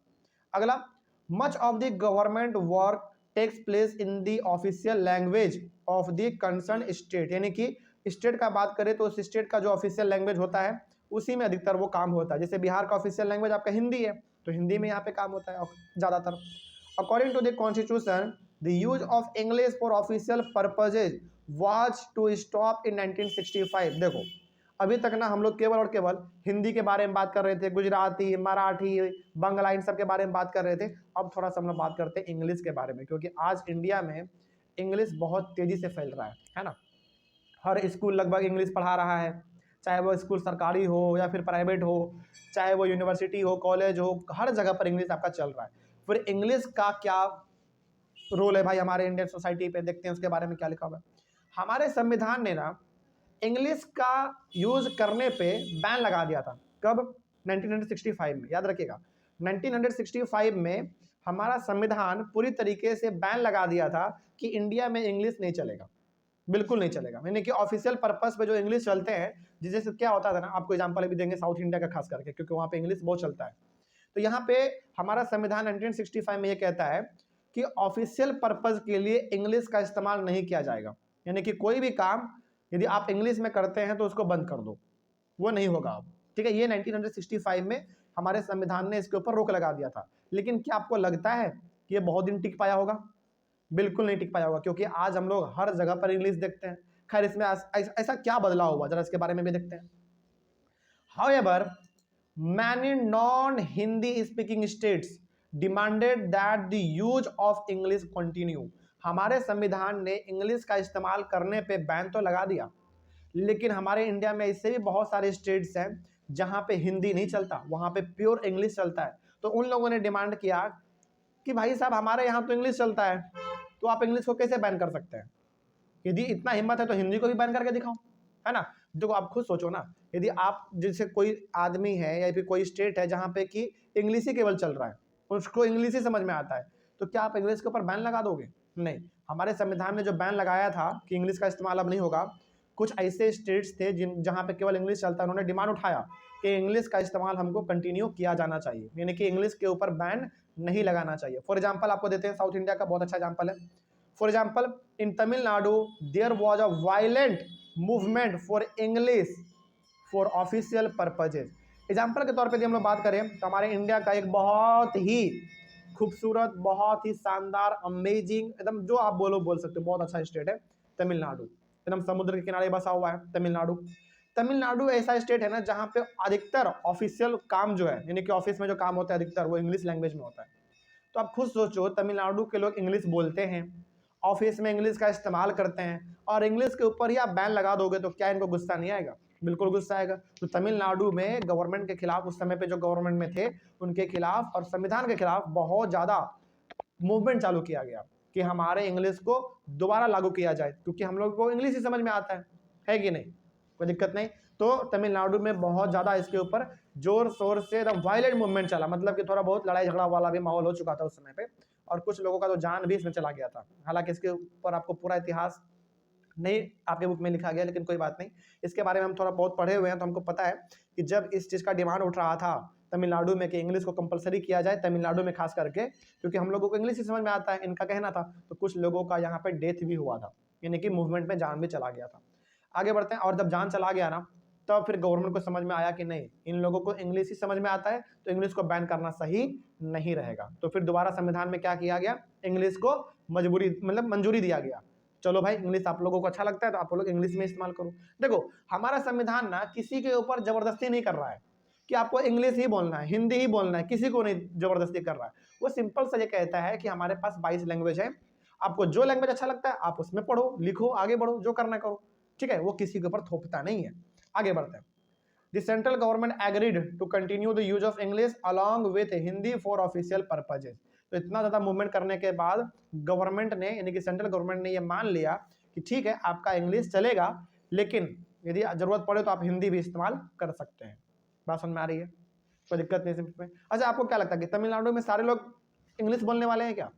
अगला, much of the government work takes place in the official language of the concerned state, यानी कि स्टेट का बात करें तो उस स्टेट का जो ऑफिशियल लैंग्वेज होता है उसी में अधिकतर वो काम होता है। जैसे बिहार का ऑफिशियल लैंग्वेज आपका हिंदी है तो हिंदी में यहाँ पे काम होता है ज़्यादातर। According to the constitution the use of English for official purposes was to stop in 1965। देखो अभी तक ना हम लोग केवल और केवल हिंदी के बारे में बात कर रहे थे, गुजराती, मराठी, बंगला, इन सब के बारे में बात कर रहे थे। अब थोड़ा सा हम लोग बात करते हैं इंग्लिश के बारे में, क्योंकि आज इंडिया में इंग्लिश बहुत तेजी से फैल रहा है ना। हर स्कूल लगभग इंग्लिश पढ़ा रहा है, चाहे वो स्कूल सरकारी हो या फिर प्राइवेट हो, चाहे वो यूनिवर्सिटी हो, कॉलेज हो, हर जगह पर इंग्लिश आपका चल रहा है। फिर इंग्लिश का क्या रोल है भाई हमारे इंडियन सोसाइटी पे, देखते हैं उसके बारे में क्या लिखा हुआ है। हमारे संविधान ने ना इंग्लिश का यूज करने पे बैन लगा दिया था। कब? 1965 में, याद रखिएगा 1965 में हमारा संविधान पूरी तरीके से बैन लगा दिया था कि इंडिया में इंग्लिश नहीं चलेगा, बिल्कुल नहीं चलेगा। यानी कि ऑफिशियल पर्पस पे जो इंग्लिश चलते हैं, जिससे क्या होता था ना, आपको एग्जांपल भी देंगे साउथ इंडिया का खास करके, क्योंकि वहाँ पे इंग्लिश बहुत चलता है। तो यहाँ पे हमारा संविधान 1965 में ये कहता है कि ऑफिशियल पर्पस के लिए इंग्लिश का इस्तेमाल नहीं किया जाएगा। यानी कि कोई भी काम यदि आप इंग्लिश में करते हैं तो उसको बंद कर दो, वो नहीं होगा अब, ठीक है। ये 1965 में हमारे संविधान ने इसके ऊपर रोक लगा दिया था। लेकिन क्या आपको लगता है कि ये बहुत दिन टिक पाया होगा? बिल्कुल नहीं टिक पाया होगा, क्योंकि आज हम लोग हर जगह पर इंग्लिश देखते हैं। खैर इसमें ऐसा क्या बदलाव हुआ, जरा इसके बारे में भी देखते हैं। However, many non-Hindi speaking states demanded that the use of English continue। हमारे संविधान ने इंग्लिश का इस्तेमाल करने पे बैन तो लगा दिया, लेकिन हमारे इंडिया में ऐसे भी बहुत सारे स्टेट्स हैं जहां पे हिंदी नहीं चलता, वहां पे प्योर इंग्लिश चलता है। तो उन लोगों ने डिमांड किया कि भाई साहब हमारे यहाँ तो इंग्लिश चलता है, तो आप इंग्लिश को कैसे बैन कर सकते हैं? यदि इतना हिम्मत है तो हिंदी को भी बैन करके दिखाओ, है ना। देखो आप खुद सोचो ना, यदि आप जैसे कोई आदमी है या फिर कोई स्टेट है जहाँ पे कि इंग्लिश ही केवल चल रहा है, उसको इंग्लिश ही समझ में आता है, तो क्या आप इंग्लिश के ऊपर बैन लगा दोगे? नहीं। हमारे संविधान ने जो बैन लगाया था कि इंग्लिश का इस्तेमाल अब नहीं होगा, कुछ ऐसे स्टेट्स थे जहाँ पे केवल इंग्लिश चलता है, उन्होंने डिमांड उठाया कि इंग्लिश का इस्तेमाल हमको कंटिन्यू किया जाना चाहिए, यानी कि इंग्लिश के ऊपर बैन नहीं लगाना चाहिए। फॉर एग्जाम्पल आपको देते हैं, साउथ इंडिया का बहुत अच्छा एग्जाम्पल है। For example in Tamil Nadu there was a violent movement for English for official purposes. Example के तौर पे यदि हम लोग बात करें तो हमारे इंडिया का एक बहुत ही खूबसूरत, बहुत ही शानदार, अमेजिंग, एकदम जो आप बोल सकते हो, बहुत अच्छा स्टेट है तमिलनाडु। एकदम समुद्र के किनारे बसा हुआ है तमिलनाडु। तमिलनाडु ऐसा स्टेट है ना जहाँ पे अधिकतर ऑफिशियल काम जो है, यानी कि ऑफिस में जो काम होता है अधिकतर वो इंग्लिश लैंग्वेज में होता है। तो आप खुद सोचो, तमिलनाडु के लोग इंग्लिश बोलते हैं, ऑफिस में इंग्लिश का इस्तेमाल करते हैं, और इंग्लिश के ऊपर ही आप बैन लगा दोगे तो क्या इनको गुस्सा नहीं आएगा? बिल्कुल गुस्सा आएगा। तो तमिलनाडु में गवर्नमेंट के खिलाफ, उस समय पे जो गवर्नमेंट में थे उनके खिलाफ और संविधान के खिलाफ बहुत ज्यादा मूवमेंट चालू किया गया कि हमारे इंग्लिश को दोबारा लागू किया जाए, क्योंकि हम लोग को इंग्लिश ही समझ में आता है कि नहीं? कोई दिक्कत नहीं। तो तमिलनाडु में बहुत ज्यादा इसके ऊपर जोर शोर से एकदम वायलेंट मूवमेंट चला, मतलब कि थोड़ा बहुत लड़ाई झगड़ा वाला भी माहौल हो चुका था उस समय पे, और कुछ लोगों का तो जान भी इसमें चला गया था। हालांकि इसके ऊपर आपको पूरा इतिहास नहीं आपके बुक में लिखा गया, लेकिन कोई बात नहीं, इसके बारे में हम थोड़ा बहुत पढ़े हुए हैं तो हमको पता है कि जब इस चीज़ का डिमांड उठ रहा था तमिलनाडु में कि इंग्लिश को कंपलसरी किया जाए, तमिलनाडु में खास करके, क्योंकि हम लोगों को इंग्लिश ही समझ में आता है, इनका कहना था, तो कुछ लोगों का यहाँ पे डेथ भी हुआ था, यानी कि मूवमेंट में जान भी चला गया था। आगे बढ़ते हैं, और जब जान चला गया ना, तब फिर गवर्नमेंट को समझ में आया कि नहीं, इन लोगों को इंग्लिश ही समझ में आता है, तो इंग्लिश को बैन करना सही नहीं रहेगा। तो फिर दोबारा संविधान में क्या किया गया, इंग्लिश को मजबूरी मतलब मंजूरी दिया गया, चलो भाई इंग्लिश आप लोगों को अच्छा लगता है तो आप लोग इंग्लिश में इस्तेमाल करो। देखो हमारा संविधान ना किसी के ऊपर जबरदस्ती नहीं कर रहा है कि आपको इंग्लिश ही बोलना है, हिंदी ही बोलना है, किसी को नहीं जबरदस्ती कर रहा है। वो सिंपल सा ये कहता है कि हमारे पास 22 लैंग्वेज है, आपको जो लैंग्वेज अच्छा लगता है आप उसमें पढ़ो, लिखो, आगे बढ़ो, जो करना करो, ठीक है, वो किसी के ऊपर थोपता नहीं है। आगे बढ़ते हैं। The central government agreed to continue the use of English along with Hindi for official purposes. तो इतना ज़्यादा मूवमेंट करने के बाद गवर्नमेंट ने यानी कि सेंट्रल गवर्नमेंट ने ये मान लिया कि ठीक है आपका इंग्लिश चलेगा, लेकिन यदि ज़रूरत पड़े तो आप हिंदी भी इस्तेमाल कर सकते हैं। बात समझ में आ रही है, कोई दिक्कत नहीं इसमें। अच्छा आपको क्या लगता है कि तमिलनाडु में सारे लोग इंग्लिश बोलने वाले हैं क्या?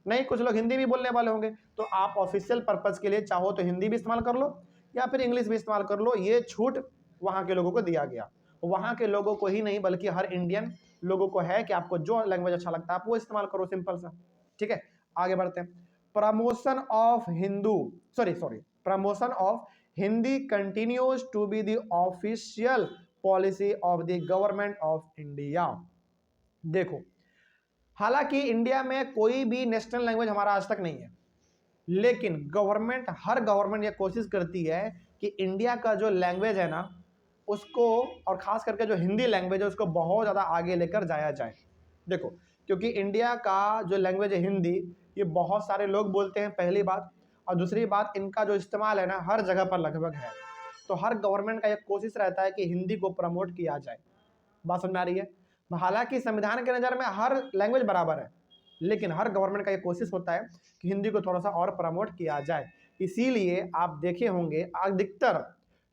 नहीं, कुछ लोग हिंदी भी बोलने वाले होंगे। तो आप ऑफिशियल पर्पज़ के लिए चाहो तो हिंदी भी इस्तेमाल कर लो या फिर इंग्लिश भी इस्तेमाल कर लो, ये छूट वहाँ के लोगों को दिया गया। वहाँ के लोगों को ही नहीं बल्कि हर इंडियन लोगों को है कि आपको जो लैंग्वेज अच्छा लगता है आप वो इस्तेमाल करो, सिंपल सा, ठीक है। आगे बढ़ते हैं। Promotion of Hindi continues to be the official policy of the government of India. देखो हालांकि इंडिया में कोई भी नेशनल लैंग्वेज हमारा आज तक नहीं है, लेकिन हर गवर्नमेंट ये कोशिश करती है कि इंडिया का जो लैंग्वेज है ना उसको, और खास करके जो हिंदी लैंग्वेज है उसको बहुत ज़्यादा आगे लेकर जाया जाए। देखो क्योंकि इंडिया का जो लैंग्वेज है हिंदी, ये बहुत सारे लोग बोलते हैं, पहली बात, और दूसरी बात इनका जो इस्तेमाल है ना हर जगह पर लगभग है। तो हर गवर्नमेंट का ये कोशिश रहता है कि हिंदी को प्रमोट किया जाए। बात समझ में आ रही है? हालांकि संविधान के नज़र में हर लैंग्वेज बराबर है, लेकिन हर गवर्नमेंट का ये कोशिश होता है कि हिंदी को थोड़ा सा और प्रमोट किया जाए। इसीलिए आप देखे होंगे अधिकतर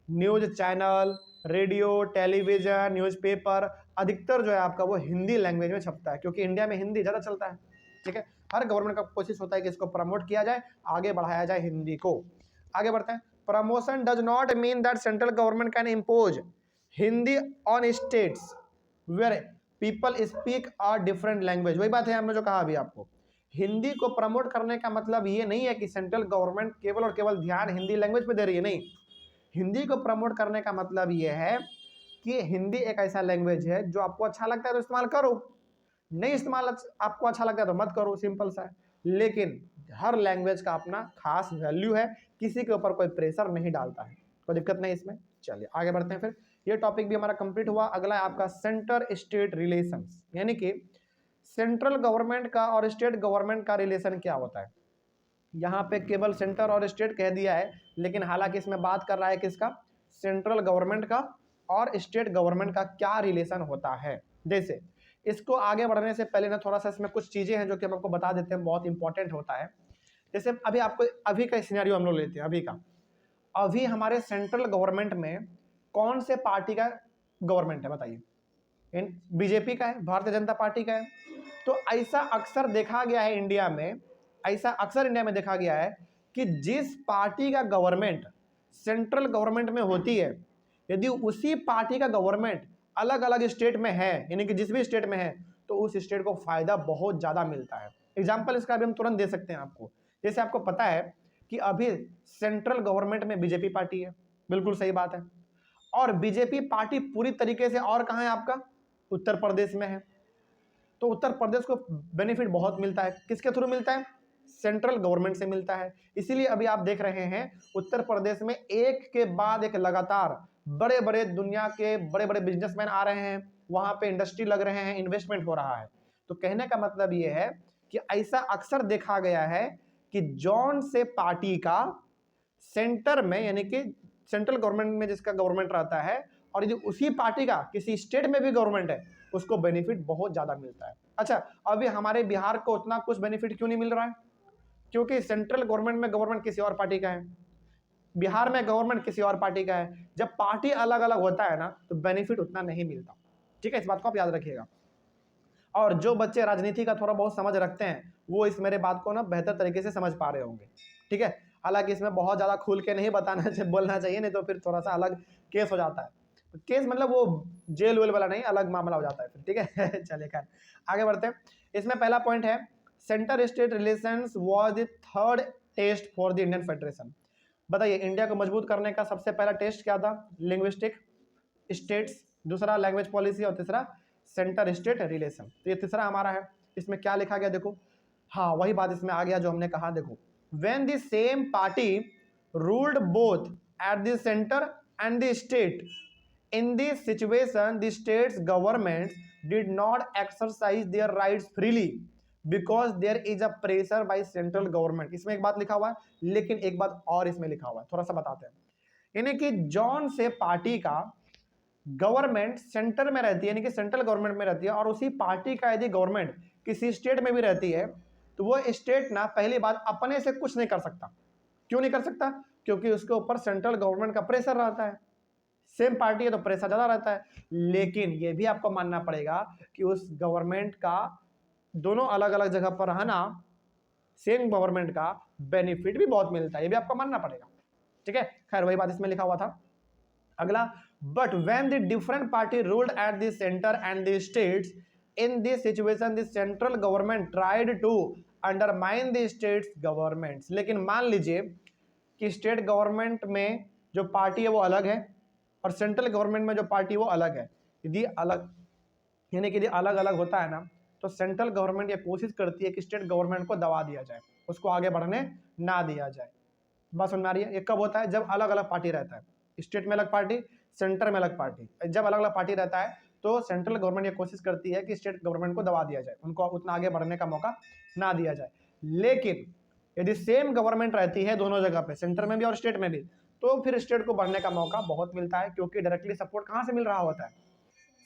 news channel, radio, television, newspaper अधिकतर जो है आपका वो हिंदी लैंग्वेज में छपता है, क्योंकि इंडिया में हिंदी ज़्यादा चलता है, ठीक है। हर गवर्नमेंट का कोशिश होता है कि इसको प्रमोट किया जाए, आगे बढ़ाया जाए हिंदी को। आगे बढ़ते हैं। Promotion does not mean that central government can impose Hindi on states where people speak a different language. वही बात है हमने जो कहा अभी आपको, हिंदी को प्रमोट करने का मतलब ये नहीं है कि सेंट्रल गवर्नमेंट केवल और केवल ध्यान हिंदी लैंग्वेज पे दे रही है, नहीं। हिंदी को प्रमोट करने का मतलब ये है कि हिंदी एक ऐसा लैंग्वेज है जो आपको अच्छा लगता है तो इस्तेमाल करो, नहीं इस्तेमाल आपको अच्छा लगता है तो मत करो, सिंपल सा है। लेकिन हर लैंग्वेज का अपना खास वैल्यू है, किसी के ऊपर कोई प्रेशर नहीं डालता है, कोई दिक्कत नहीं इसमें। चलिए आगे बढ़ते हैं। फिर ये टॉपिक भी हमारा कंप्लीट हुआ। अगला है आपका सेंटर स्टेट रिलेशंस, यानी कि सेंट्रल गवर्नमेंट का और स्टेट गवर्नमेंट का रिलेशन क्या होता है। यहाँ पे केवल सेंटर और स्टेट कह दिया है, लेकिन हालांकि इसमें बात कर रहा है किसका, सेंट्रल गवर्नमेंट का और स्टेट गवर्नमेंट का क्या रिलेशन होता है। जैसे इसको आगे बढ़ने से पहले ना थोड़ा सा इसमें कुछ चीज़ें हैं जो कि हम आपको बता देते हैं, बहुत इंपॉर्टेंट होता है। जैसे अभी आपको अभी का सिनेरियो हम लोग लेते हैं, अभी का, अभी हमारे सेंट्रल गवर्नमेंट में कौन से पार्टी का गवर्नमेंट है बताइए? बीजेपी का है, भारतीय जनता पार्टी का है। तो ऐसा अक्सर देखा गया है इंडिया में, ऐसा अक्सर इंडिया में देखा गया है कि जिस पार्टी का गवर्नमेंट सेंट्रल गवर्नमेंट में होती है, यदि उसी पार्टी का गवर्नमेंट अलग अलग स्टेट में है, यानी कि जिस भी स्टेट में है, तो उस स्टेट को फायदा बहुत ज़्यादा मिलता है। एग्जाम्पल इसका अभी हम तुरंत दे सकते हैं आपको। जैसे आपको पता है कि अभी सेंट्रल गवर्नमेंट में बीजेपी पार्टी है, बिल्कुल सही बात है, और बीजेपी पार्टी पूरी तरीके से और कहाँ है आपका, उत्तर प्रदेश में है। तो उत्तर प्रदेश को बेनिफिट बहुत मिलता है, किसके थ्रू मिलता है, सेंट्रल गवर्नमेंट से मिलता है। इसीलिए अभी आप देख रहे हैं उत्तर प्रदेश में एक के बाद एक लगातार बड़े बड़े दुनिया के बड़े बड़े बिजनेसमैन आ रहे हैं, वहां पे इंडस्ट्री लग रहे हैं, इन्वेस्टमेंट हो रहा है। तो कहने का मतलब यह है कि ऐसा अक्सर देखा गया है कि जौन से पार्टी का सेंटर में, यानी कि सेंट्रल गवर्नमेंट में जिसका गवर्नमेंट रहता है, और यदि उसी पार्टी का किसी स्टेट में भी गवर्नमेंट है, उसको बेनिफिट बहुत ज्यादा मिलता है। अच्छा, अभी हमारे बिहार को उतना कुछ बेनिफिट क्यों नहीं मिल रहा है? क्योंकि सेंट्रल गवर्नमेंट में गवर्नमेंट किसी और पार्टी का है, बिहार में गवर्नमेंट किसी और पार्टी का है। जब पार्टी अलग अलग होता है ना तो बेनिफिट उतना नहीं मिलता, ठीक है, इस बात को आप याद रखिएगा। और जो बच्चे राजनीति का थोड़ा बहुत समझ रखते हैं वो इस मेरे बात को ना बेहतर तरीके से समझ पा रहे होंगे, ठीक है। हालांकि इसमें बहुत ज़्यादा खुल के नहीं बताना चाहिए, बोलना चाहिए, नहीं तो फिर थोड़ा सा अलग केस हो जाता है। केस मतलब वो जेल वेल वाला नहीं, अलग मामला हो जाता है फिर, ठीक है। चलिए खैर आगे बढ़ते हैं। इसमें पहला पॉइंट है centre state relations was the third test for the Indian federation. बताइए इंडिया को मजबूत करने का सबसे पहला टेस्ट क्या था? लिंग्विस्टिक स्टेट्स, दूसरा लैंग्वेज पॉलिसी और तीसरा सेंटर स्टेट रिलेशन। तो ये तीसरा हमारा है। इसमें क्या लिखा गया देखो, हाँ वही बात इसमें आ गया जो हमने कहा। देखो when the same party ruled both at the centre and the state, in this situation the states governments did not exercise their rights freely because there is a pressure by central government. इसमें एक बात लिखा हुआ है, लेकिन एक बात और इसमें लिखा हुआ है, थोड़ा सा बताते हैं। यानी कि जॉन से पार्टी का गवर्नमेंट सेंटर में रहती है, यानी कि सेंट्रल गवर्नमेंट में रहती है, और उसी पार्टी का यदि गवर्नमेंट किसी स्टेट में भी रहती है तो वो स्टेट ना पहली बात अपने से कुछ नहीं कर सकता। क्यों नहीं कर सकता? क्योंकि उसके ऊपर सेंट्रल गवर्नमेंट का प्रेशर रहता है। सेम पार्टी है तो प्रेशर ज्यादा रहता है। लेकिन ये भी आपको मानना पड़ेगा कि उस गवर्नमेंट का दोनों अलग अलग जगह पर रहना, सेम गवर्नमेंट का बेनिफिट भी बहुत मिलता है, ये भी आपको मानना पड़ेगा, ठीक है। खैर वही बात इसमें लिखा हुआ था। अगला, but when the different party ruled at the centre and the states, in this situation the central government tried to undermine the states governments. लेकिन मान लीजिए कि स्टेट गवर्नमेंट में जो पार्टी है वो अलग है और सेंट्रल गवर्नमेंट में जो पार्टी वो अलग है। यदि अलग, यानी कि यदि अलग अलग होता है ना, तो सेंट्रल गवर्नमेंट ये कोशिश करती है कि स्टेट गवर्नमेंट को दबा दिया जाए, उसको आगे बढ़ने ना दिया जाए। बात समझ में आ रही है? ये कब होता है? जब अलग अलग पार्टी रहता है, स्टेट में अलग पार्टी, सेंटर में अलग पार्टी। जब अलग अलग पार्टी रहता है तो सेंट्रल गवर्नमेंट ये कोशिश करती है कि स्टेट गवर्नमेंट को दबा दिया जाए, उनको उतना आगे बढ़ने का मौका ना दिया जाए। लेकिन यदि सेम गवर्नमेंट रहती है दोनों जगह पे, सेंटर में भी और स्टेट में भी, तो फिर स्टेट को बढ़ने का मौका बहुत मिलता है, क्योंकि डायरेक्टली सपोर्ट कहाँ से मिल रहा होता है?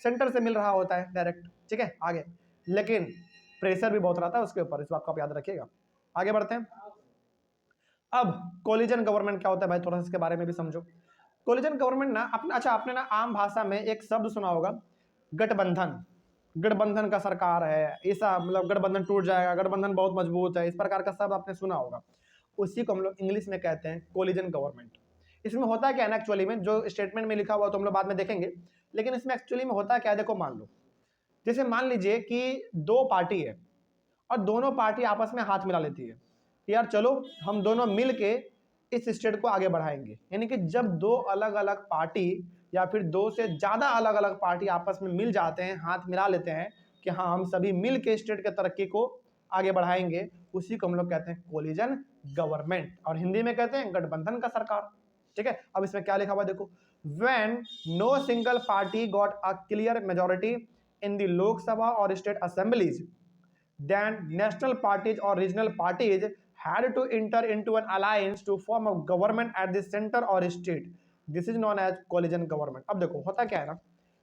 सेंटर से मिल रहा होता है डायरेक्ट, ठीक है। आगे, लेकिन प्रेशर भी बहुत रहता है उसके ऊपर, इस बात को आप याद रखिएगा। आगे बढ़ते हैं। अब कोलिजन गवर्नमेंट क्या होता है भाई, थोड़ा सा इसके बारे में भी समझो। कोलिजन गवर्नमेंट ना अपना, अच्छा आपने ना आम भाषा में एक शब्द सुना होगा, गठबंधन। गठबंधन का सरकार है ऐसा, मतलब गठबंधन टूट जाएगा, गठबंधन बहुत मजबूत है, इस प्रकार का शब्द आपने सुना होगा। उसी को हम लोग इंग्लिश में कहते हैं कोलिजन गवर्नमेंट। इसमें होता क्या है ना, एक्चुअली में जो स्टेटमेंट में लिखा हुआ तो हम लोग बाद में देखेंगे, लेकिन इसमें एक्चुअली में होता क्या है देखो, मान लो जैसे मान लीजिए कि दो पार्टी है और दोनों पार्टी आपस में हाथ मिला लेती है, यार चलो हम दोनों मिल के इस स्टेट को आगे बढ़ाएंगे। यानी कि जब दो अलग अलग पार्टी या फिर दो से ज़्यादा अलग अलग पार्टी आपस में मिल जाते हैं, हाथ मिला लेते हैं कि हाँ हम सभी मिल के स्टेट के तरक्की को आगे बढ़ाएंगे, उसी को हम लोग कहते हैं कोलिजन गवर्नमेंट, और हिंदी में कहते हैं गठबंधन का सरकार, ठीक है। अब इसमें क्या लिखा हुआ देखो, when no single party got a clear majority in the Lok Sabha और state assemblies, then national parties or regional parties had to enter into an alliance to form a government at the center or state. This is known as coalition government. अब देखो होता क्या है ना,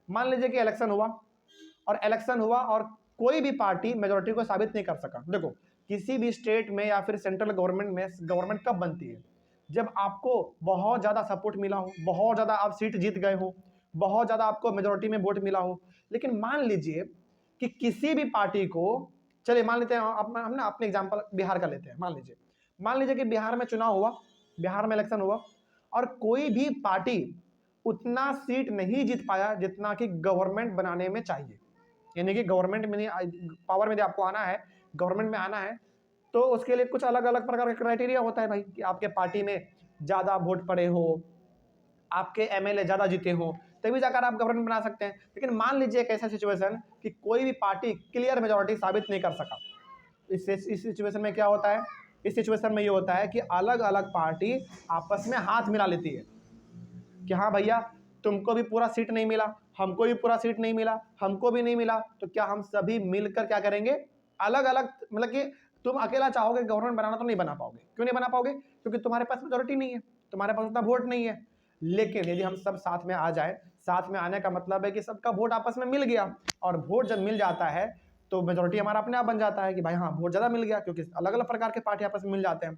मान लीजिए कि इलेक्शन हुआ और कोई भी पार्टी मेजोरिटी को साबित नहीं कर सका। देखो किसी भी स्टेट में या फिर सेंट्रल गवर्नमेंट में गवर्नमेंट कब बनती है? जब आपको बहुत ज़्यादा सपोर्ट मिला हो, बहुत ज़्यादा आप सीट जीत गए हो, बहुत ज़्यादा आपको मेजोरिटी में वोट मिला हो। लेकिन मान लीजिए कि किसी भी पार्टी को, चलिए मान लेते हैं हम ना अपने एग्जांपल बिहार का लेते हैं। मान लीजिए कि बिहार में चुनाव हुआ, बिहार में इलेक्शन हुआ और कोई भी पार्टी उतना सीट नहीं जीत पाया जितना कि गवर्नमेंट बनाने में चाहिए। यानी कि गवर्नमेंट में पावर में आपको आना है, गवर्नमेंट में आना है, तो उसके लिए कुछ अलग अलग प्रकार का क्राइटेरिया होता है भाई, कि आपके पार्टी में ज़्यादा वोट पड़े हो, आपके एमएलए ज़्यादा जीते हो, तभी जाकर आप गवर्नमेंट बना सकते हैं। लेकिन मान लीजिए एक ऐसा सिचुएशन कि कोई भी पार्टी क्लियर मेजॉरिटी साबित नहीं कर सका। इस सिचुएशन में क्या होता है? इस सिचुएशन में ये होता है कि अलग अलग पार्टी आपस में हाथ मिला लेती है कि हाँ भैया तुमको भी पूरा सीट नहीं मिला, हमको भी पूरा सीट नहीं मिला, हमको भी नहीं मिला, तो क्या हम सभी मिलकर क्या करेंगे, अलग अलग, मतलब कि तुम अकेला चाहोगे गवर्नमेंट बनाना तो नहीं बना पाओगे। क्यों नहीं बना पाओगे? क्योंकि तुम्हारे पास मेजॉरिटी नहीं है, तुम्हारे पास उतना वोट नहीं है। लेकिन यदि हम सब साथ में आ जाए, साथ में आने का मतलब है कि सबका वोट आपस में मिल गया, और वोट जब मिल जाता है तो मेजोरिटी हमारा अपने आप बन जाता है कि भाई हाँ वोट ज़्यादा मिल गया, क्योंकि अलग अलग प्रकार के पार्टी आपस में मिल जाते हैं।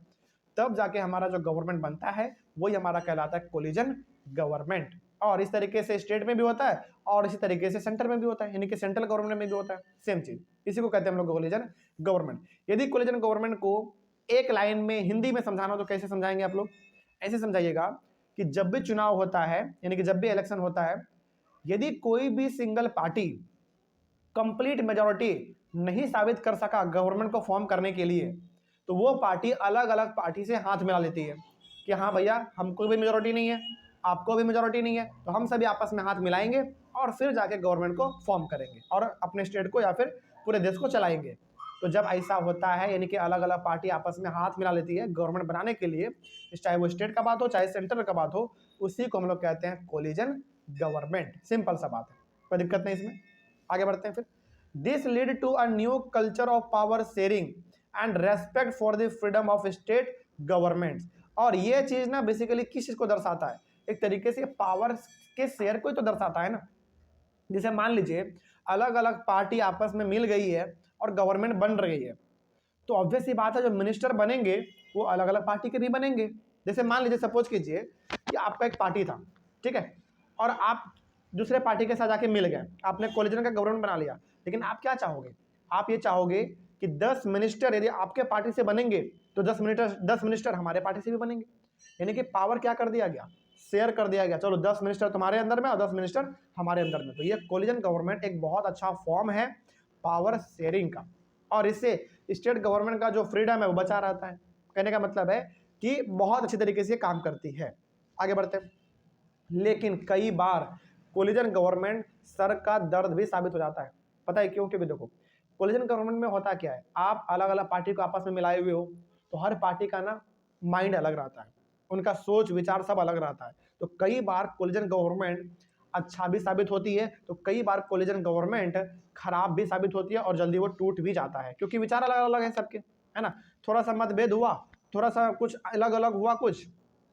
तब जाके हमारा जो गवर्नमेंट बनता है वही हमारा कहलाता है कोलिजन गवर्नमेंट। और इस तरीके से स्टेट में भी होता है और इसी तरीके से सेंटर में भी होता है, यानी कि सेंट्रल गवर्नमेंट में भी होता है सेम चीज। इसी को कहते हैं हम लोग कोलिजन गवर्नमेंट। यदि कोलिजन गवर्नमेंट को एक लाइन में हिंदी में समझाना हो तो कैसे समझाएंगे आप लोग? ऐसे समझाइएगा कि जब भी चुनाव होता है, यानी कि जब भी इलेक्शन होता है, यदि कोई भी सिंगल पार्टी कंप्लीट मेजोरिटी नहीं साबित कर सका गवर्नमेंट को फॉर्म करने के लिए, तो वो पार्टी अलग अलग पार्टी से हाथ मिला लेती है कि हाँ भैया हमको भी मेजोरिटी नहीं है, आपको भी मेजोरिटी नहीं है, तो हम सभी आपस में हाथ मिलाएंगे और फिर जाके गवर्नमेंट को फॉर्म करेंगे और अपने स्टेट को या फिर पूरे देश को चलाएंगे। तो जब ऐसा होता है, यानी कि अलग अलग पार्टी आपस में हाथ मिला लेती है गवर्नमेंट बनाने के लिए, चाहे वो स्टेट का बात हो चाहे सेंटर का बात हो, उसी को हम लोग कहते हैं कोलिजन गवर्नमेंट। सिंपल सा बात है, कोई दिक्कत नहीं इसमें। आगे बढ़ते हैं फिर। This lead to a new culture of power sharing and respect for the freedom of state government. और ये चीज ना बेसिकली किस चीज को दर्शाता है? एक तरीके से पावर के शेयर को ही तो दर्शाता है ना। जैसे मान लीजिए अलग अलग पार्टी आपस में मिल गई है और गवर्नमेंट बन रही है, तो ऑब्वियस सी बात है जो मिनिस्टर बनेंगे वो अलग अलग पार्टी के भी बनेंगे। जैसे मान लीजिए सपोज कीजिए कि आपका एक पार्टी था, ठीक है, और आप दूसरे पार्टी के साथ जाके मिल गए, आपने कोलिजन का गवर्नमेंट बना लिया, लेकिन आप क्या चाहोगे? आप ये चाहोगे कि 10 मिनिस्टर यदि आपके पार्टी से बनेंगे तो 10 मिनिस्टर हमारे पार्टी से भी बनेंगे, यानी कि पावर क्या कर दिया गया? शेयर कर दिया गया। चलो 10 मिनिस्टर तुम्हारे अंदर में और 10 मिनिस्टर हमारे अंदर में। तो ये कोलिजन गवर्नमेंट एक बहुत अच्छा फॉर्म है पावर शेयरिंग का, और इससे स्टेट गवर्नमेंट का जो फ्रीडम है वो बचा रहता है। कहने का मतलब है कि बहुत अच्छी तरीके से काम करती है। आगे बढ़ते हैं। लेकिन कई बार कोलिजन गवर्नमेंट सर का दर्द भी साबित हो जाता है। पता है क्यों? क्योंकि देखो कोलिजन गवर्नमेंट में होता क्या है, आप अलग अलग पार्टी को आपस में मिलाए हुए हो, तो हर पार्टी का ना माइंड अलग रहता है, उनका सोच विचार सब अलग रहता है। तो कई बार कोलिजन गवर्नमेंट अच्छा भी साबित होती है, तो कई बार कोलिजन गवर्नमेंट खराब भी साबित होती है और जल्दी वो टूट भी जाता है, क्योंकि विचार अलग अलग है सबके, है ना। थोड़ा सा मतभेद हुआ, थोड़ा सा कुछ अलग अलग हुआ, कुछ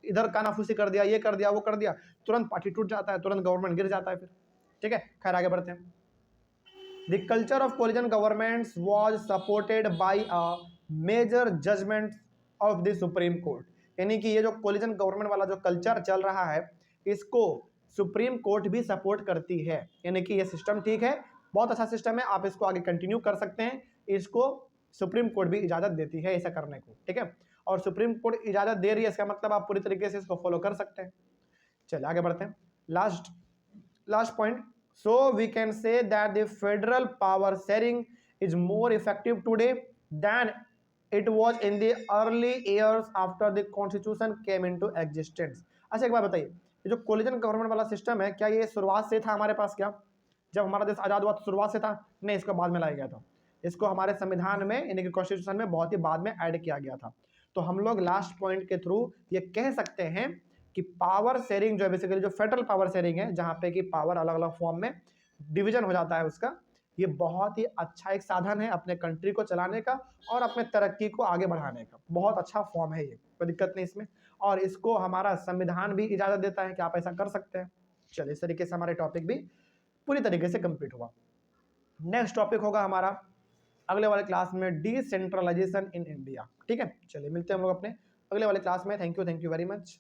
इधर कानाफूसी कर दिया, ये कर दिया, वो कर दिया, तुरंत पार्टी टूट जाता है, तुरंत गवर्नमेंट गिर जाता है फिर। ठीक है, खैर आगे बढ़ते हैं। The culture of coalition governments was supported by a major judgment of the Supreme Court। यानी कि ये जो कोलिजन गवर्नमेंट वाला जो कल्चर चल रहा है, इसको सुप्रीम कोर्ट भी सपोर्ट करती है। यानी कि ये सिस्टम ठीक है, बहुत अच्छा सिस्टम है, आप इसको आगे कंटिन्यू कर सकते हैं, इसको सुप्रीम कोर्ट भी इजाजत देती है ऐसा करने को। ठीक है, और सुप्रीम कोर्ट इजाजत दे रही है, इसका मतलब आप पूरी तरीके से इसको फॉलो कर सकते हैं। चलिए आगे बढ़ते हैं। Last point. So we can say that the federal power sharing is more effective today than it was in the early years after the constitution came into existence। अच्छा एक बात बताइए, ये जो कोलिजन गवर्नमेंट वाला सिस्टम है, क्या ये शुरुआत से था हमारे पास? क्या जब हमारा देश आज़ाद हुआ तो शुरुआत से था? नहीं, इसको बाद में लाया गया था। इसको हमारे संविधान में यानी कि कॉन्स्टिट्यूशन में बहुत ही बाद में ऐड किया गया था। तो हम लोग लास्ट पॉइंट के थ्रू ये कह सकते हैं कि पावर शेयरिंग जो है बेसिकली जो फेडरल पावर शेयरिंग है, जहाँ पे कि पावर अलग अलग फॉर्म में डिवीजन हो जाता है उसका, ये बहुत ही अच्छा एक साधन है अपने कंट्री को चलाने का और अपने तरक्की को आगे बढ़ाने का। बहुत अच्छा फॉर्म है ये, कोई दिक्कत नहीं इसमें, और इसको हमारा संविधान भी इजाजत देता है कि आप ऐसा कर सकते हैं। चलिए इस तरीके से हमारे टॉपिक भी पूरी तरीके से कंप्लीट हुआ। नेक्स्ट टॉपिक होगा हमारा अगले वाले क्लास में डिसेंट्रलाइजेशन इन इंडिया। ठीक है, चलिए मिलते हैं हम लोग अपने अगले वाले क्लास में। Thank you very much.